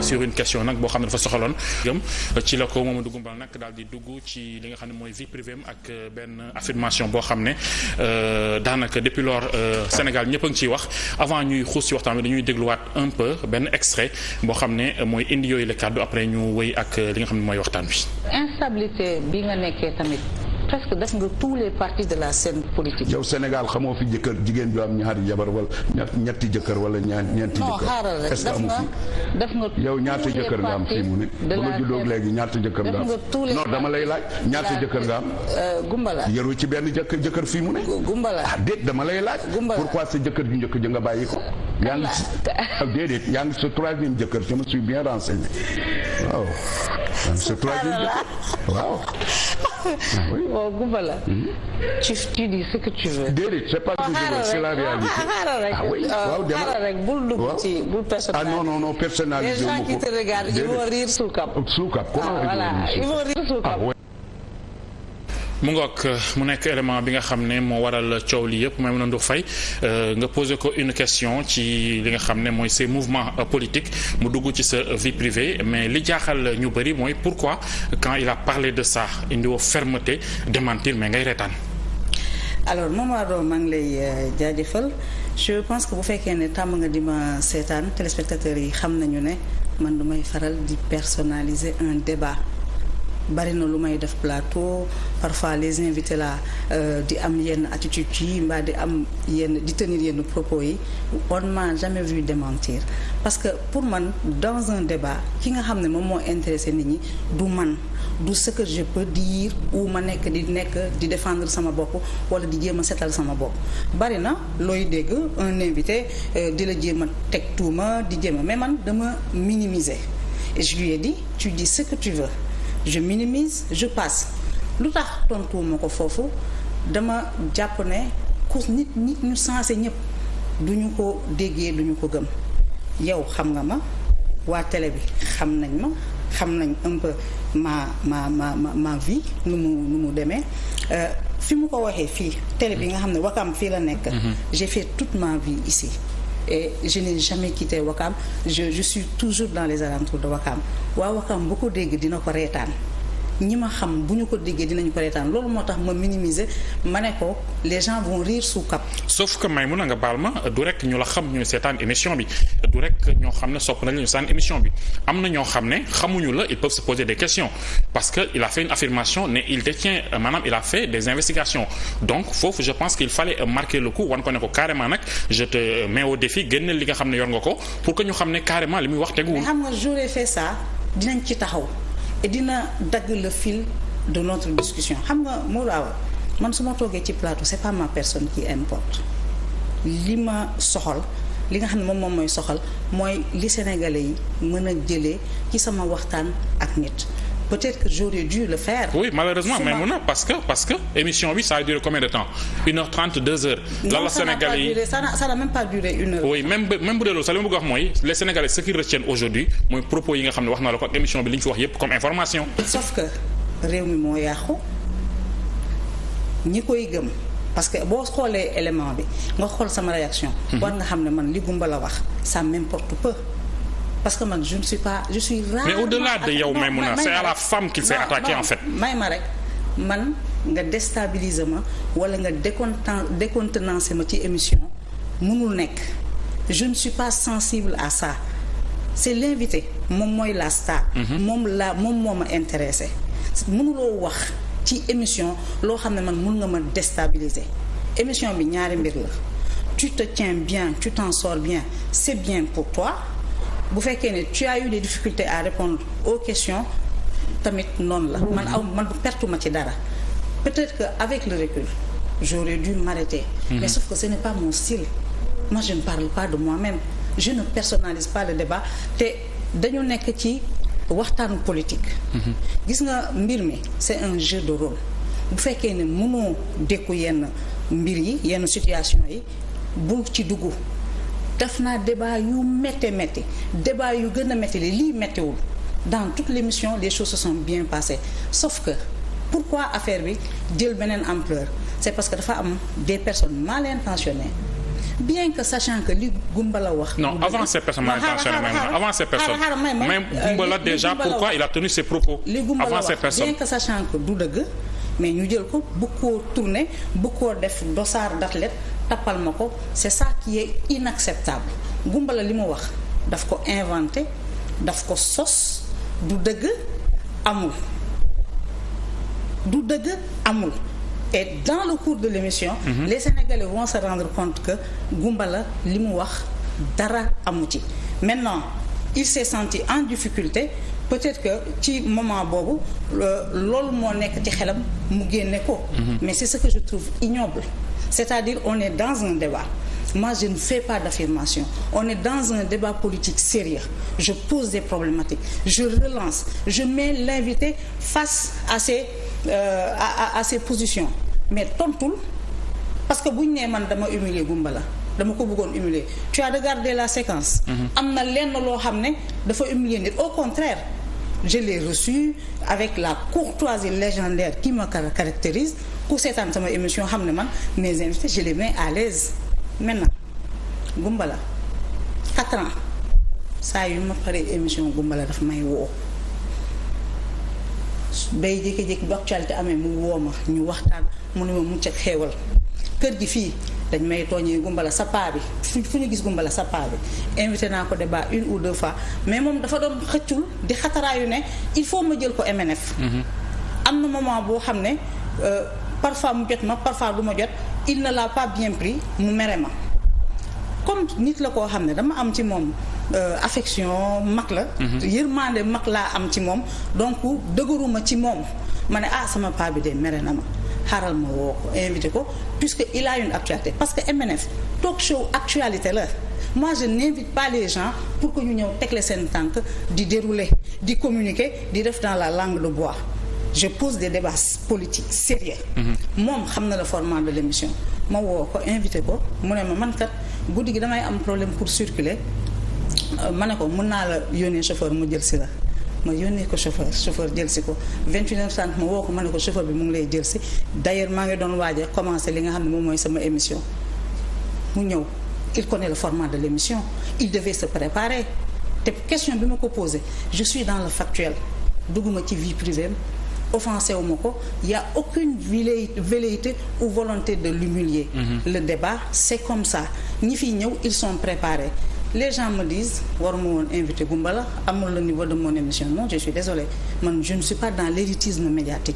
sur une question nag boo xam ne dafa soxaloon gëm ci la ko Mamadou Goumbala nag daal di dugg ci li nga xam ne mooy vie privée ak benn affirmation boo xam ne daanaka depuis lors Sénégal ñëpp a ngi ciy wax avant ñuy xuus ci waxtaan bi dañuy dégluwaat un peu benn extrait boo xam ne mooy indi yooyu la kàddu après ñu wéy ak li nga xam ne mooy waxtaan bi. instabilité bi nga nekkee tamit presque def nga tous les partis de la scène politique. yow Sénégal xamoo fi jëkkër jigéen ju am ñaari jabar wala ñetti jëkkër wala ñeenti jëkkër. non xaaral rek def nga yow ñaata jëkkër nga am fii mu ne ba nga juddoo léegi ñaata jëkkër nga am non dama lay laaj ñaata jëkkër nga am. Gumbala yaru ci benn jëkkër fii mu ne. Gumbala ah déet dama lay laaj. pourquoi sa jëkkër ju njëkk ji nga bàyyi ko. yaa ngi déedéet yaa ngi sa troisième jëkkër je me suis bien renseigné waaw. sa troisième jëkkër waaw. oui. Oh, Goumbala. Tu dis ce que tu veux. déedéet c'est pas ce que je veux, c'est la réalité. ah oui waaw rek bul dugg ci bul personnaliser. ah non personnaliser. les gens qui te regardent ils vont rire sous cap. sous cap voilà ils vont rire sous cap. mu ngoog mu nekk élément bi nga xam ne moo waral coow li yëpp Maïmouna Ndour Faye nga posé ko une question ci li nga xam ne mooy ces mouvements politiques mu dugg ci sa vie privée mais li jaaxal ñu bëri mooy pourquoi quand il a parlé de ça indiwoo fermeté démentir mais ngay reetaan. alors Mamadou maa ngi lay jaajëfal je pense que bu fekkee ne tàmm nga di ma seetaan téléspectateurs yi xam nañu ne man du may faral di personnaliser un débat. bari na lu may def plateau parfois les invités là di am yenn attitude yi mbaa di am di tenir yenn propos yi on m'a jamais vu démentir parce que pour man dans un débat ki nga xam ne moom moo intéressé nit ñi du man du ce que je peux dire ou ma nekk di défendre sama bopp wala di jéem a setal sama bopp bari na looy dégg un invité di la jéem a teg tuuma di jéem a mais man dama minimiser et je lui ai dit tu dis ce que tu veux je minimise je passe lu tax tontuwuma ko foofu dama jàpp ne ku nit ñu sensé ñëpp duñu ko déggee duñu ko gëm yow xam nga ma waa télé bi xam nañ ma xam nañ un peu ma vie nu mu demee fi mu ko waxee fii télé bi nga xam ne Wakam fii la nekk j'ai fait toute ma vie ici et je n'ai jamais quitté Wakam je suis toujours dans les alentours de Wakam waa Wakam bu ko dégg dina ko reetaan ñi ma xam bu ñu ko déggee dinañu ko reetaan loolu moo tax ma minimiser ma ne ko les gens vont rire sous cap. sauf que Maïmouna nga baal ma du rek ñu la xam ñu seetaan émission bi du rek ñoo xam ne sopp nañ la ñu seetaan émission bi am na ñoo xam ne xamuñu la ils peuvent se poser des questions parce que il a fait une affirmation ne il détient maanaam il a fait des investigations donc foofu je pense qu'il fallait marquer le coup wan ko ne ko carrément nag je te mets au défi génneel li nga xam ne yor nga ko pour que ñu xam ne carrément li muy wax teguwul. mais xam nga j'aurais fait ça dinañ ci taxaw. et dina dagg le fil de notre discussion xam nga moo laawa man su ma toogee ci plateau c'est pas ma personne qui importe li ma soxal li nga xam ne moom mooy soxal mooy li sénégalais yi mën a jëlee ci sama waxtaan ak nit peut-être que j'aurais dû le faire. oui malheureusement Maïmouna parce que émission bi ça a duré combien de temps 1h30 2h. lan la Sénégalais yi ça n'a même pas duré 1 heure. oui même bu dee loolu sax li ma bëgg a wax mooy les Sénégalais ce qu'ils retiennent aujourd'hui mooy propos yi nga xam ne wax na la ko ak émission bi li ñu fi wax yépp comme information. sauf que réew mi moo yàqu ñi koy gëm parce que boo xoolee élément bi nga xool sama réaction. war nga xam ne man li Goumbala wax ça m'importe peu. parce que man je suis rare. mais au-delà de yow Maïmouna c'est à la femme qu'il s'est attaqué en fait. may ma rek man nga déstabiliser ma wala nga décontenancer ma ci émission mënul nekk je ne suis pas sensible à ça c'est l'invité moom mooy la star. moom moo ma intéressé mënuloo wax ci émission loo xam ne man mën nga ma déstabiliser émission bi ñaari mbir la tu te tiens bien tu t'en sors bien c'est bien pour toi. bu fekkee ne tu as eu des difficultés à répondre aux questions tamit noonu la man pertuma ci dara peut-être que avec le recul j'aurais dû m'arrêter mais sauf que ce n'est pas mon style moi je ne parle pas de moi-même je ne personnalise pas le débat te dañu nekk ci waxtaanu politique gis nga mbir mi c'est un jeu de rôle bu fekkee ne mënoo dékku yenn mbir yi yenn situation yi bul ci dugg def naa débat yu métti débat yu gën a métti lii méttiwul dans toute l'émission les choses se sont bien passées sauf que pourquoi affaire bi jël beneen ampleur c'est parce que dafa am des personnes mal intentionnées bien que sachant que li Goumbala wax. non avant ces personnes avant ces personnes même Goumbala déjà pourquoi il a tenu ses propos. avant ces personnes bien que sachant que du dëgg mais ñu jël ko bu ko tourner bu ko def dossard d'athlète tappal ma ko c'est ça qui est inacceptable Goumbala li mu wax daf ko inventé daf ko sos du dëgg amul et dans le cours de l'émission les Sénégalais vont se rendre compte que Goumbala li mu wax dara amu ci maintenant il s'est senti en difficulté peut-être que ci moment boobu loolu moo nekk ci xelam mu génne ko mais c'est ce que je trouve ignoble c'est-à-dire on est dans un débat moi je ne fais pas d'affirmation on est dans un débat politique sérieux je pose des problématiques je relance je mets l'invité face à ses positions mais tontul parce que bu ñu nee man dama humilier Goumbala dama ko bëggoon humilier tu as regardé la séquence am na lenn loo xam ne dafa humilier nit au contraire je l'ai reçu avec la courtoisie légendaire qui me caractérise ku seetaan sama émission xam ne man mes invités je les mets à l'aise maintenant Goumbala 4 ans saa yu ma paree émission Goumbala dafa may woo bay jékki-jékki bu actualité amee mu woo ma ñu waxtaan mu ne ma mucc ak xeewal kër gi fii dañ may tooñee Goumbala sa paa bi fu ñu gis Goumbala sa paa bi invité naa ko débat 1 ou 2 fois mais moom dafa doon xëccul di xataraayu ne il faut ma jël ko MNF am na moment boo xam ne parfois mu jot ma parfois du ma jot il ne l'a pas bien pris mu mere ma comme nit la koo xam ne dama am ci moom affection mag la yërmande mag laa am ci moom donc dëgëruma ci moom ma ne sama paa bi de mere na ma xaaral ma woo ko invité ko puisque il a une actualité parce que MNF talk show actualité la moi je n'invite pas les gens pour que ñu ñëw tegle seen tànk di dérouler di communiquer di def dans la langue de bois je pose des débats politiques sérieux moom xam na le format de l'émission ma woo ko invité ko mu ne ma man kat guddi gi damay am problème pour circuler ma ne ko mën naa la yónnee chauffeur mu jël si la ma yónnee ko chauffeur jël si ko 21h30 ma woo ko ma ne ko chauffeur bi mu ngi lay jël si d'ailleurs maa ngi doon waaj a commencer li nga xam ne moom mooy sama émission mu ñëw il connaît le format de l'émission il devait se préparer te question bi ma ko posé je suis dans le factuel dugguma ci vie privée offensé wu ma ko il y a aucune velléité ou volonté de l'humilier le débat c'est comme ça ñi fiy ñëw ils sont préparés les gens me disent waruma woon invité Goumbala amul le niveau de mon émission non je suis désolée man je ne suis pas dans l'élitisme médiatique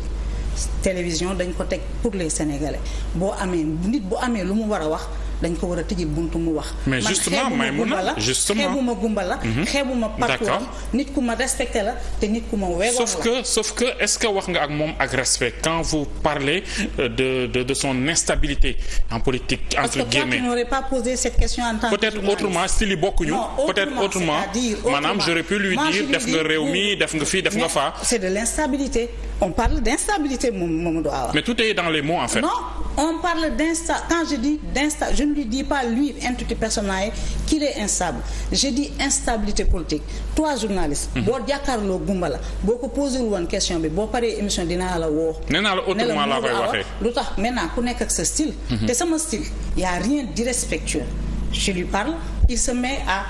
télévision dañ ko teg pour les Sénégalais boo amee nit bu amee lu mu war a wax dañ ko war a tëjee buntu mu wax. mais justement Maïmouna justement xeebuma Goumbala xeebuma parcours nit ku ma respecté la te nit ku ma weegoon la. sauf que est-ce que wax nga ak moom ak respect quand vous parlez de son instabilité en politique entre guillemets. parce que toi tu n'aurais pas posé cette question en tant que peut-être autrement style yi bokkuñu. peut-être autrement maanaam j'aurais pu lui dire def nga réew mi def nga fii def nga faa. c'est de l'instabilité on parle d'instabilité Mamadou Awa. mais tout est dans les mots en fait. non on parle quand je dis je ne lui dis pas lui entité personnelle qu'il est instable je dis instabilité politique toi journaliste boo jàkkaarloo Goumbala boo ko posé woon question bi boo paree émission dinaa la woo nee naa la autrement laa koy waxee lu tax maintenant ku nekk ak sa style te sama style y a rien d'irrespectueux je lui parle il se met à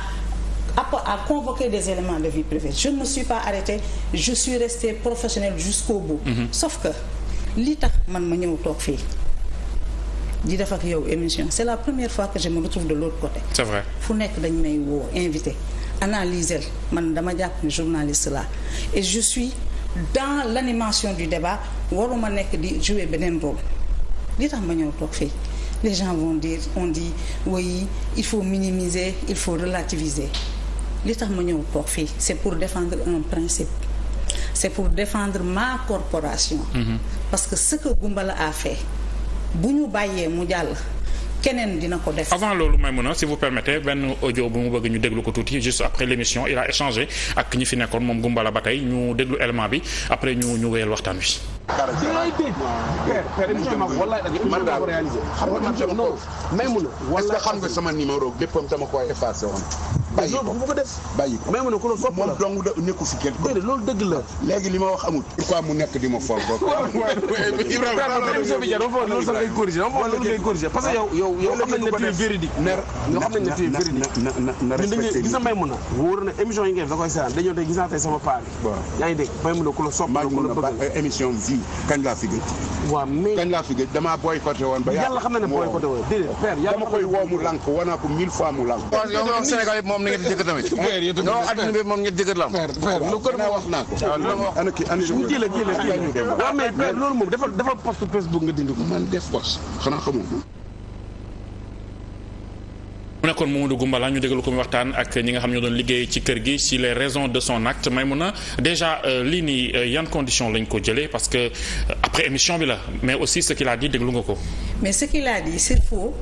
convoquer des éléments de vie privée je ne me suis pas arrêtée je suis restée professionnelle jusqu'au bout sauf que li tax man ma ñëw toog fii di def ak yow émission c'est la première fois que je me retrouve de l'autre côté. C'est vrai. fu nekk dañ may woo invité analyser man dama jàpp ne journaliste là et je suis dans l'animation du débat waruma nekk di jouer beneen rôle li tax ma ñëw toog fii les gens vont dire on dit oui il faut minimiser il faut relativiser li tax ma ñëw toog fii c'est pour défendre un principe c'est pour défendre ma corporation. Parce que ce que Goumbala a fait bu ñu bàyyee mu jàll keneen dina ko def. avant loolu Maïmouna si vous permettez benn audio bu mu bëgg ñu déglu ko tuuti juste après l'émission il a échangé ak ñi fi nekkoon moom Goumbala ba tey ñu déglu élément bi après ñu wéyal waxtaan wi. man daal xam nga man sama ko may mun a est-ce que xam nga sama numéro léppam dama koy effacé woon. bàyyi ko bu ko def bàyyi ko. may mun a ku la sopp la moom dong da nekku fi kenn. déedéet loolu dëgg la. léegi li ma wax amul. pourquoi mu nekk di ma foog ko. loolu sax ngay corriger loolu ngay corriger parce que yow xam nañ ne tu es véridique. ñoo xam nañ ne tu es véridique. na respecté gis na may mun a wóor na émission yi ngeen da koy seetaan dañoo tey gis naa tey sama paa bi. yaa ngi dégg may mun a ku la sopp la ku la bëgg émission vie kañ laa fi gëj. waaw mais kañ laa fi gëj damaa boycotté woon ba yàlla xam na ne boycotté woon déedéet père yàlla dama koy woo mu lànk wanaa ko 1000 fois mu lànk. yow nga wax Sénégal yëpp moom ni ngeen jëkkër tamit. nga wax àddina bi moom ngeen jëkkër la am. lu ko wax naa ko. ana kii ana mu jëlee waaw mais père loolu moom dafa post Facebook nga dindi ko. man def post xanaa xamoo ko. mu nekkoon Mamadou Goumbala ñu déglu ko mu waxtaan ak ñi nga xam ñoo doon liggéey ci kër gi ci les raisons de son acte Maïmouna déjà lii nii yan conditions lañ ko jëlee parce que après émission bi la mais aussi ce qu'il a dit déglu nga ko. mais ce qu'il a dit c'est faux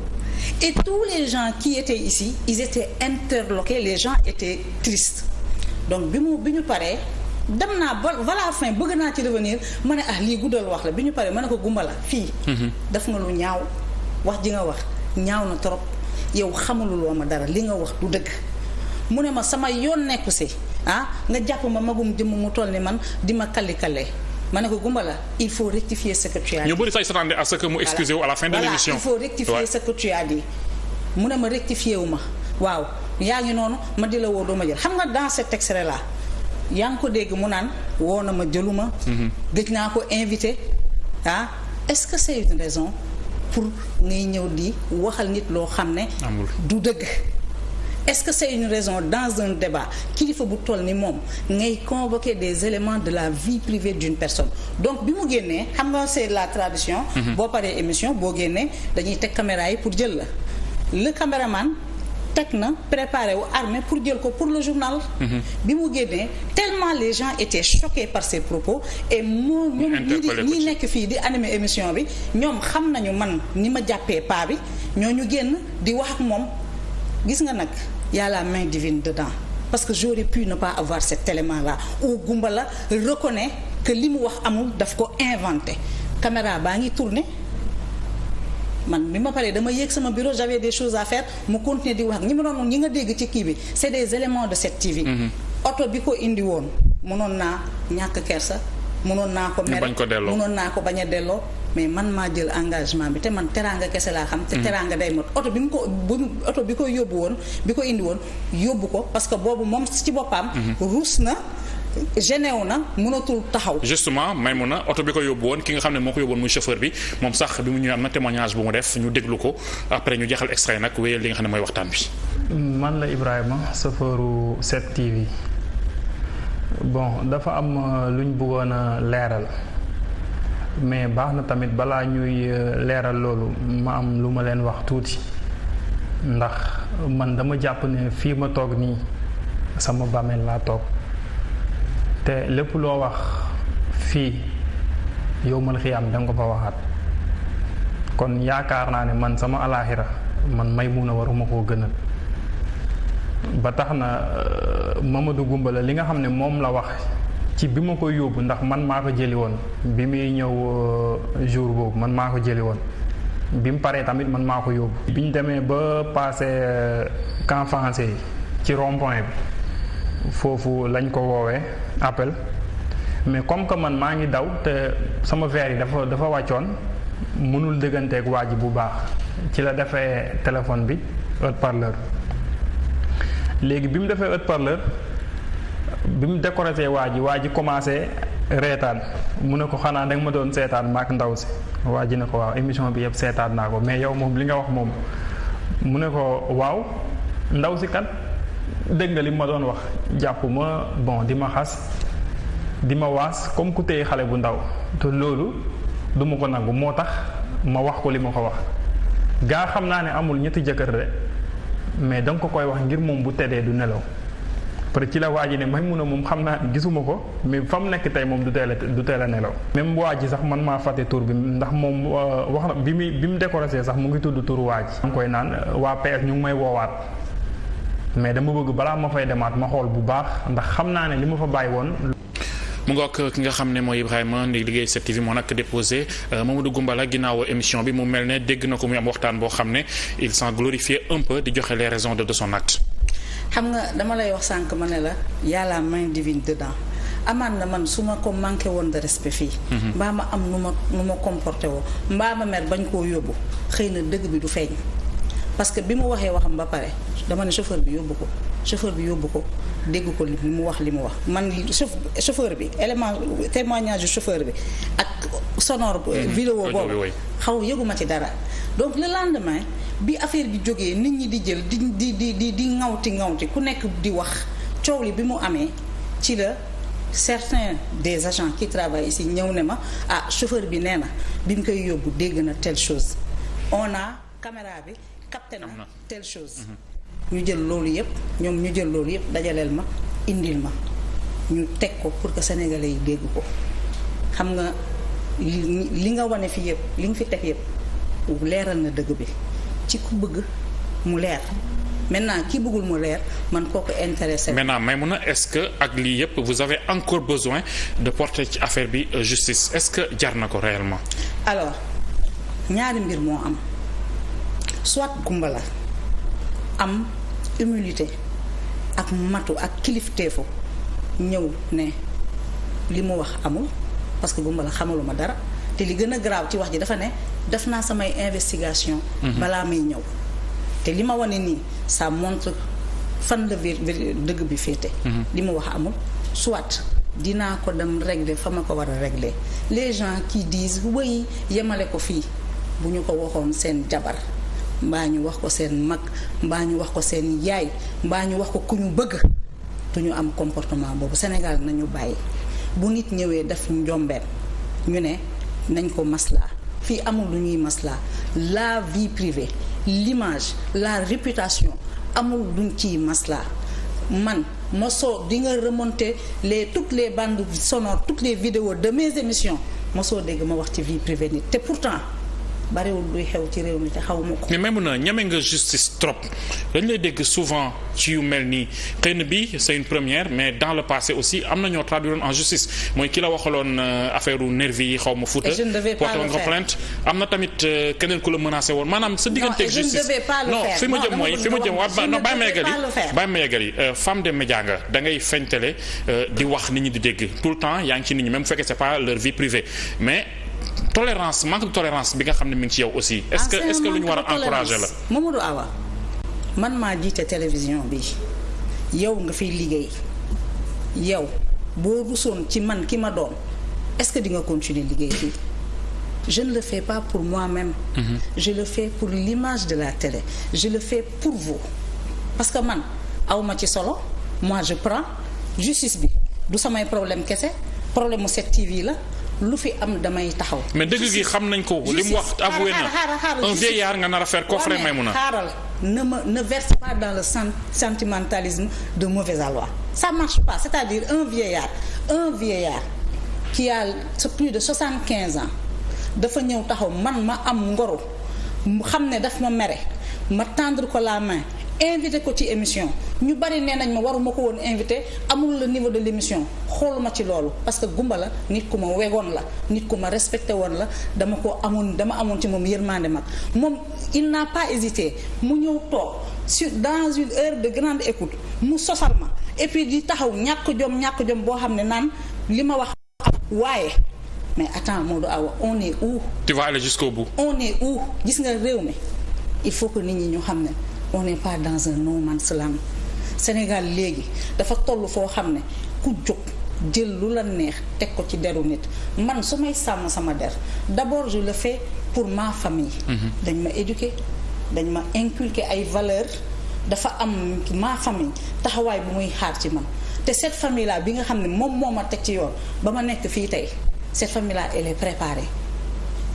et tous les gens qui étaient ici ils étaient interloqués les gens étaient tristes donc bi ñu paree dem naa ba voilà fin bëgg naa ci revenir ma ne lii guddal wax la bi ñu paree ma ne ko Goumbala fii. def nga lu ñaaw wax ji nga wax ñaaw na trop. yow xamululoo ma dara li nga wax du dëgg mu ne ma sama yoon nekku si nga jàpp ma magum jëmm mu toll ni man di ma kalli-kallee ma ne ko Goumbala il faut rectifier ce que tu as dit. ñu bëri sax s'attendaient à ce que mu excusez wu à la fin de l'émission. il faut rectifier ce que tu as dit mu ne ma rectifier wu ma waaw yaa ngi noonu ma di la woo doo ma jël xam nga dans cet extrait là yaa ngi ko dégg mu naan woo na ma jëluma gëj naa ko invité est-ce que c'est une raison pour ngay ñëw di waxal nit loo xam ne du dëgg est-ce que c'est une raison dans un débat kilifa bu toll ni moom ngay convoquer des éléments de la vie privée d'une personne donc bi mu génnee xam nga c'est la tradition boo paree émission boo génnee dañuy teg caméra yi pour jël la le caméraman teg na préparé wu armé pour jël ko pour le journal bi mu génnee tellement les gens étaient choqués par ses propos et ñoom ñi nekk fii di animer émission bi ñoom xam nañu man ni ma jàppee paa bi ñooñu génn di wax ak moom gis nga nag y a la main divine dedans parce que j'aurais pu ne pas avoir cet élément là où Goumbala reconnaît que li mu wax amul daf ko inventé caméra baa ngi tourner man bi ma paree dama yéeg sama bureau j'avais des choses à faire mu continuer di wax ak ñi ma doon ñi nga dégg ci kii bi c'est des éléments de cette TV. oto bi ko indi woon mënoon naa ñàkk kersa mënoon naa ko mere mënoon naa ko bañ a delloo mais man maa jël engagement bi te man teraanga kese laa xam te teraanga day mot oto bi mu ko oto bi ko yóbbu woon bi ko indi woon yóbbu ko parce que boobu moom ci boppam ruus na généw na mënatul taxaw. justement Maïmouna oto bi ko yóbbu woon ki nga xam ne moo ko yóbbu woon muy chauffeur bi moom sax bi mu ñëwee am na témoignage bu mu def ñu déglu ko après ñu jeexal extrait nag wéyal li nga xam ne mooy waxtaan bi. man la Ibrahima chauffeuru 7TV bon dafa am luñ bëggoon a leeral mais baax na tamit balaa ñuy leeral loolu ma am lu ma leen wax tuuti ndax man dama jàpp ne fii ma toog nii sama bàmmeel laa toog. te lépp loo wax fii yow mal xiyaam danga ko fa waxaat kon yaakaar naa ne man sama alaaxira man Maïmouna waruma koo gënal ba tax na Mamadou Goumbala li nga xam ne moom la wax ci bi ma koy yóbbu ndax man maa ko jëli woon bi muy ñëw jour boobu man maa ko jëli woon bi mu paree tamit man maa ko yóbbu bi ñu demee ba passé camp français ci rond-point bi foofu lañ ko woowee appel mais comme que man maa ngi daw te sama verre yi dafa wàccoon mënul dëgganteeg waa ji bu baax ci la defee téléphone bi haut-parleur léegi bi mu defee haut-parleur bi mu décoré waa ji commencé reetaan mu ne ko xanaa danga ma doon seetaan maak ndaw si waa ji ne ko waaw émission bi yëpp seetaan naa ko mais yow moom li nga wax moom mu ne ko waaw ndaw si kat dégg nga li ma doon wax jàpp ma bon di ma xas di ma waas comme ku téye xale bu ndaw te loolu du ma ko nangu moo tax ma wax ko li ma ko wax gaa xam naa ne amul ñetti jëkkër de mais danga ko koy wax ngir moom bu teddee du nelaw peut ci la waa ji ne Maïmouna moom xam naa gisuma ko mais fa mu nekk tey moom du teel a nelaw même waa ji sax man maa fàtte tur bi ndax moom wax na bi mu décoré sax mu ngi tudd turu waa ji ma ngi koy naan waa PS ñu ngi may woowaat mais dama bëgg balaa ma fay demaat ma xool bu baax ndax xam naa ne li ma fa bàyyi woon. mu ngoog ki nga xam ne mooy Ibrahima ndi liggéey 7TV moo nag déposé Mamadou Goumbala ginnaaw émission bi mu mel ne dégg na ko muy am waxtaan boo xam ne il s'en glorifiait un peu di joxe les raisons de son acte. xam nga dama lay wax sànq ma ne la y a la main divine dedans amaan na man su ma ko manqué woon de respect fii. mbaa ma am nu ma comporté woo mbaa ma mer bañ koo yóbbu xëy na dëgg bi du feeñ parce que bi mu waxee waxam ba pare dama ne chauffeur bi yóbbu ko dégg ko li mu wax man chauffeur bi élément témoignage du chauffeur bi ak sonore vidéo boobu xaw yëguma ci dara donc le lendemain bi affaire bi jógee nit ñi di jël di ŋawti ku nekk di wax coow li bi mu amee ci la certains des agents qui travaillent ici ñëw ne ma chauffeur bi nee na bi mu koy yóbbu dégg na telle chose on a caméra bi capté na telle chose ñu jël loolu yëpp dajaleel ma indil ma ñu teg ko pour que sénégalais yi dégg ko xam nga li nga wane fi yëpp li nga fi teg yëpp leeral na dëgg bi ci ku bëgg mu leer maintenant ki bëggul mu leer man kooku intéressé. maintenant Maïmouna est-ce que ak lii yëpp vous avez encore besoin de porter ci affaire bi justice est-ce que jar na ko réellement. alors ñaari mbir moo am soit Goumbala am humilité ak matu ak kilifteefu ñëw ne li mu wax amul parce que Goumbala xamaluma dara te li gën a grave ci wax ji dafa ne def naa samay investigation balaa may ñëw te li ma wane nii ça montre fan la dëgg bi féete li mu wax amul soit dinaa ko dem régler fa ma ko war a régler les gens qui disent oui yemale ko fii bu ñu ko waxoon seen jabar mbaa ñu wax ko seen mag mbaa ñu wax ko seen yaay mbaa ñu wax ko ku ñu bëgg du ñu am comportement boobu Sénégal nañu bàyyi bu nit ñëwee def njombeem ñu ne nañ ko maslaa fii amul lu ñuy maslaa la vie privée l'image la réputation amul luñ ciy maslaa man mosoo di nga remonter toutes les bandes sonores toutes les vidéos de mes émissions mosoo dégg ma wax ci vie privée nit te pourtant bariwul luy xew ci réew mi te xaw ma ko. mais même na ñeme nga justice trop dañ lay dégg souvent ci yu mel nii xëy na bii c'est une première mais dans le passé aussi am na ñoo traduire en justice mooy ki la waxaloon affaire u nervi yi xaw ma Fouta. je ne devais pas le faire plainte am na tamit keneen ku la menacé woon maanaam sa diggante ak justice. non fi ma jëm mooy fi ma jëm waa non bàyyi ma yeggali femme de média nga da ngay feñtale di wax nit ñi di dégg tout le temps yaa ngi ci nit ñi même bu fekkee c'est pas leur vie privée mais. tolérance manque de tolérance bi nga xam ne mi ngi ci yow aussi. est-ce que lu ñu war a encourager la. Mamadou Awa man maa jiite télévision bi yow nga fiy liggéey yow boo rusoon ci man ki ma doon est-ce que di nga continuer liggéey fii je ne le fais pas pour moi-même. Je le fais pour l'image de la télé. Je le fais pour vous parce que man awma ci solo moi je prends justice bi du samay problème kese problème mu 7TV la. lu fi am damay taxaw. mais dëgg gi xam nañ ko li mu wax avoué na un vieillard nga nar a faire coffret Maïmouna. xaaral ne verse pas dans le sentimentalisme de mauvais aloi ça marche pas c'est-à-dire un vieillard qui a plus de 75 ans dafa ñëw taxaw man ma am ngoro xam ne daf ma mere ma tendre ko la main invité ko ci émission ñu bari nee nañ ma waruma ko woon invité amul le niveau de l'émission xooluma ci loolu parce que Goumbala nit ku ma wegoon la nit ku ma respecté woon la dama amoon ci moom yërmande mag moom il n'a pas hésité mu ñëw toog dans une heure de grande écoute mu sosal ma et puis di taxaw ñàkk jom boo xam ne naan li ma wax waaye mais attends Modou Awa on est où? Tu vas aller jusqu'au bout. On est où? Gis nga réew mi il faut que nit ñi ñu xam ne on n'est pas dans un no man's land Sénégal léegi dafa toll foo xam ne ku jóg jël lu la neex teg ko ci deru nit man su may sàmm sama der d'abord je le fais pour ma famille. dañ ma éduquer dañ ma inculquer ay valeurs dafa am ma famille taxawaay bu muy xaar ci man te cette famille là bi nga xam ne moom moo ma teg ci yoon ba ma nekk fii tey cette famille là elle est préparée.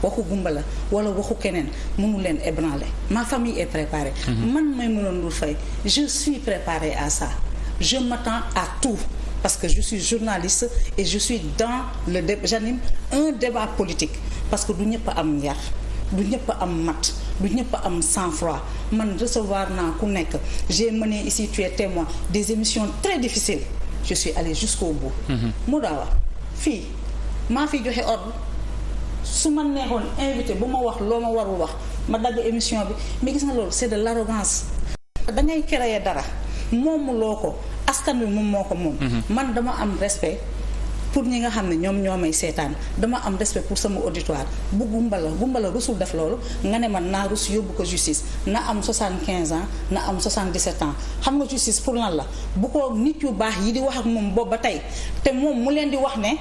waxu Goumbala wala waxu keneen mënu leen ébranler ma famille est préparée. man Maïmouna Ndour Faye je suis préparée à ça je m'attends à tout parce que je suis journaliste et je suis dans le j'anime un débat politique parce que du ñëpp am yar du ñëpp am mat du ñëpp am sang-froid man recevoir naa ku nekk j'ai mené ici tu es témoin des émissions très difficiles je suis allée jusqu'au bout mu daawa fii maa fi joxe ordre su ma neexoon invité bu ma wax loo ma warul wax ma dagg émission bi mais gis nga loolu c'est de l'arrogance. da ngay créer dara moomuloo ko askan wi moom moo ko moom. man dama am respect pour ñi nga xam ne ñoom ñoo may seetaan dama am respect pour sama auditoire bu gumbala rusul def loolu nga ne man naa rus yóbbu ko justice na am 75 ans na am 77 ans xam nga justice pour lan la bu ko nit yu baax yi di wax ak moom boobu ba tey te moom mu leen di wax ne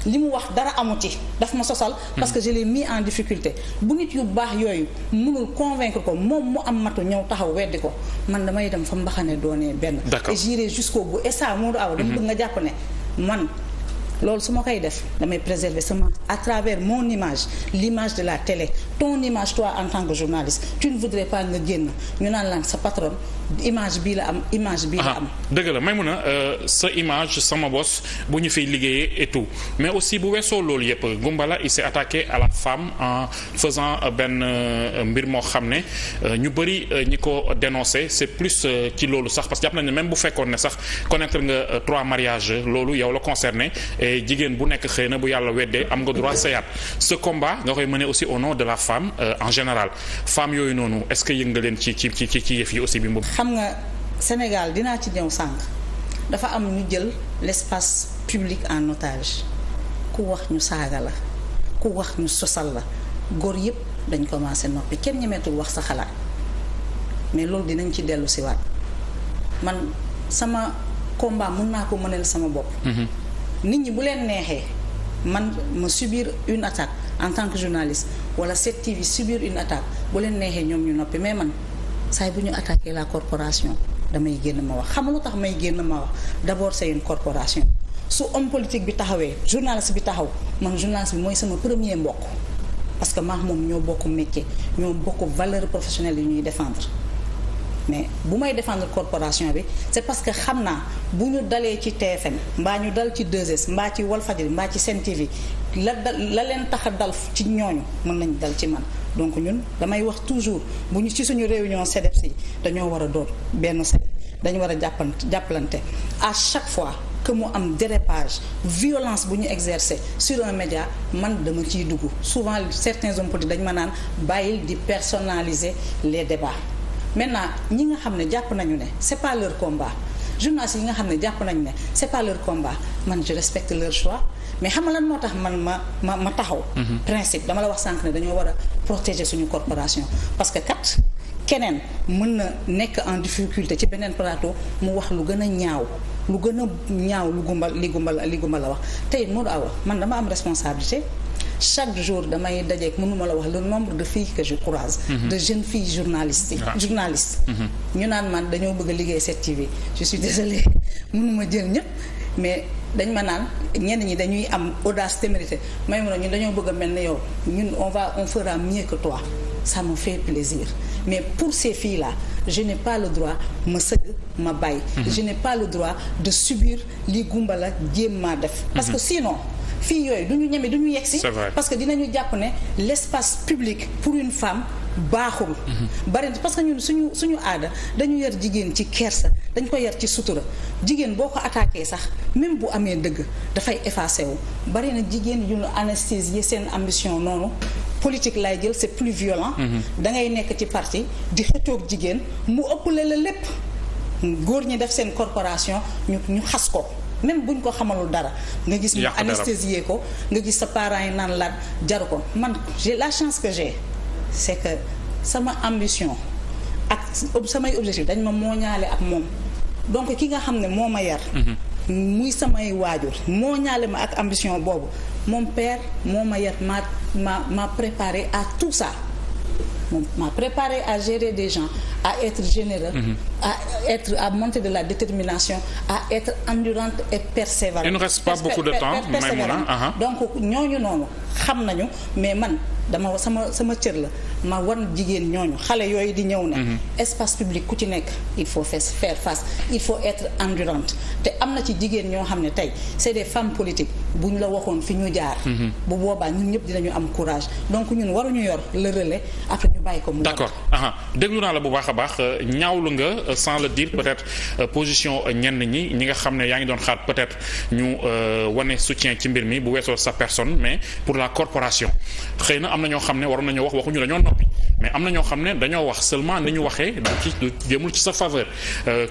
li mu wax dara amu ci daf ma sosal parce que je l'ai mis en difficulté bu nit yu baax yooyu mënul convaincre ko moom mu am matu ñëw taxaw weddi ko man damay dem fa mbaxane doonee benn et j'irai jusqu'au bout et ça Modou Awa dama bëgg nga jàpp ne man loolu su ma koy def damay préserver sama à travers mon image l'image de la télé ton image toi en tant que journaliste tu ne voudrais pas nga génn ñu naan laan sa patron image bii la am image bii la am. dëgg la Maïmouna sa image sama bos bu ñu fiy liggéeyee et tout mais aussi bu weesoo loolu yëpp Goumbala il s'est attaqué à la femme en faisant benn mbir moo xam ne ñu bëri ñi ko dénoncé c'est plus ci loolu sax parce que jàpp nañ ne même bu fekkoon ne sax connaître nga 3 mariages loolu yow la concerné. jigéen bu nekk xëy na bu yàlla weddee am nga droit sëyaat ce combat nga koy mener aussi au nom de la femme en général femme yooyu noonu est-ce que yëg nga leen ci yëf yi aussi bi mu. xam nga Sénégal dinaa ci ñëw sànq dafa am ñu jël l'espace public en otage ku wax ñu saaga la ku wax ñu sosal la góor yëpp dañ commencé noppi kenn ñemeetul wax sa xalaat mais loolu dinañ ci dellu si waat man sama combat mën naa ko mënal sama bopp. nit ñi bu leen neexee man ma subir une attaque en tant que journaliste wala 7TV subir une attaque bu leen neexee ñoom ñu noppi mais man saay bu ñu attaquer la corporation damay génn ma wax xam nga lu tax may génn ma wax d'abord c'est une corporation su homme politique bi taxawee journaliste bi taxaw man journaliste bi mooy sama premier mbokk parce que maax moom ñoo bokk métier ñoo bokk valeur professionnelle yi ñuy défendre mais bu may défendre corporation bi c'est parce que xam naa bu ñu dalee ci TFM mbaa ñu dal ci 2S mbaa ci Walfadjri mbaa ci Sen TV la leen tax a dal ci ñooñu mën nañ dal ci man donc ñun damay wax toujours bu ñu ci suñu réunion CDEPS yi dañoo war a doon benn say dañu war a jàppalante à chaque fois que mu am dérapage violence bu ñu exercer sur un média man dama ciy dugg souvent certains hommes politiques dañu ma naan bàyyil di personnaliser les débats. maintenant ñi nga xam ne jàpp nañu ne c'est pas leur combat journalistes yi nga xam ne jàpp nañu ne c'est pas leur combat man je respecte leur choix mais xam nga lan moo tax man ma taxaw. principe dama la wax sànq ne dañoo war a protéger suñu corporation parce que kat keneen mën na nekk en difficulté ci beneen plateau mu wax lu gën a ñaaw lu gën a ñaaw li gumbal la wax tey Modou Awa man dama am responsabilité. chaque jour damay dajeek mënuma la wax le nombre de filles que je croise. De jeunes filles journalistes ñu naan man dañoo bëgg a liggéey 7TV je suis désolée mënuma jël ñëpp mais dañ ma naan ñenn ñi dañuy am audace témérité may mun a ñun dañoo bëgg a mel ne yow ñun on fera mieux que toi ça me fait plaisir mais pour ces filles là je n'ai pas le droit ma sëgg ma bàyyi. Je n'ai pas le droit de subir li Goumbala jéem maa def parce que sinon fii yooyu du ñu ñeme du ñu yegsi parce que dinañu jàpp ne l'espace public pour une femme baaxul bari parce que ñun suñu aada dañu yar jigéen ci kersa dañ ko yar ci sutura jigéen boo ko attaqué sax même bu amee dëgg dafay effacé wu bari na jigéen yu ñu anesthésier seen ambition noonu politique lay jël c'est plus violent da ngay nekk ci parti di xëccoog jigéen mu ëppale la lépp góor ñi def seen corporation ñu xas ko même buñ ko xamalul dara nga gis mu anesthésier ko nga gis sa parents yi naan laat jaru ko man j'ai la chance que j'ai c'est que sama ambition ak samay objectif dañ ma mooñaale ak moom donc ki nga xam ne moo ma yar muy samay waajur mooñaale ma ak ambition boobu mon père moo ma yar m'a préparé à tout ça moom m'a préparé à gérer des gens à être généreux à monter de la détermination à être endurante et persévérante. Il ne reste pas beaucoup de temps persévérante donc ñooñu noonu xam nañu mais man dama sama cër la ma wan jigéen ñooñu xale yooyu di ñëw ne espace public ku ci nekk il faut faire face il faut être endurante te am na ci jigéen ñoo xam ne tey c'est des femmes politiques bu ñu la waxoon fi ñu jaar bu boobaa ñun ñëpp dinañu am courage donc ñun waruñu yor le relais après ñu bàyyi ko mu d'accord déglu naa la bu baax a baax ñaawlu nga sans le dire peut-être position ñenn ñi nga xam ne yaa ngi doon xaar peut-être ñu wane soutien ci mbir mi bu weesoo sa personne mais pour la corporation xëy na am na ñoo xam ne waroon nañoo wax waxuñu dañoo noppi mais am na ñoo xam ne dañoo wax seulement ni ñu waxee du jëmul ci sa faveur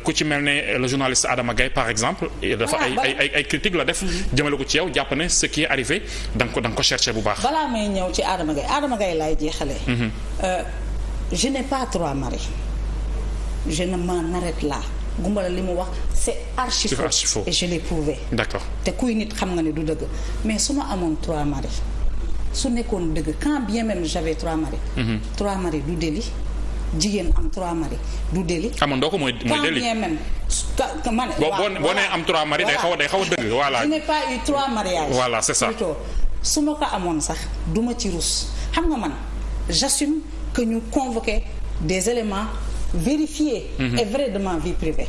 ku ci mel ne le journaliste Adama Gaye par exemple dafa ay critique la def jëmale ko ci yow jàpp ne ce qui est arrivé da nga ko chercher bu baax. balaa may ñëw ci Adama Gaye laay jeexalee. Je n'ai pas 3 maris je ne m'en arrête là Goumbala li mu wax c'est archi faux et je l'ai prouvé. D'accord te kuy nit xam nga ne du dëgg mais su ma amoon 3 maris su nekkoon dëgg quand bien même j'avais 3 maris. 3 maris du délit jigéen am 3 maris du délit. amandoo ko mooy délit quand bien même. man boo nee am 3 maris day xaw a dëgg. voilà je n'ai pas eu 3 mariages. voilà c'est ça plutôt su ma ko amoon sax du ma ci rus xam nga man j'assume que ñu convoquer des éléments vérifiés et vrais de ma vie privée.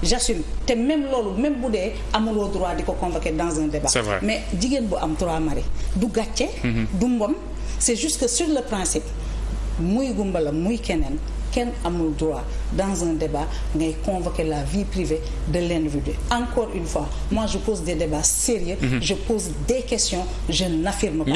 J'assume te même loolu même bu dee amuloo droit di ko convoquer dans un débat. C'est vrai. Mais jigéen bu am 3 maris du gàcce. du mbon c'est juste que sur le principe muy Goumbala muy keneen amul droit dans un débat ngay convoquer la vie privée de l'individu. Encore une fois moi je pose des débats sérieux je pose des questions je n'affirme pas.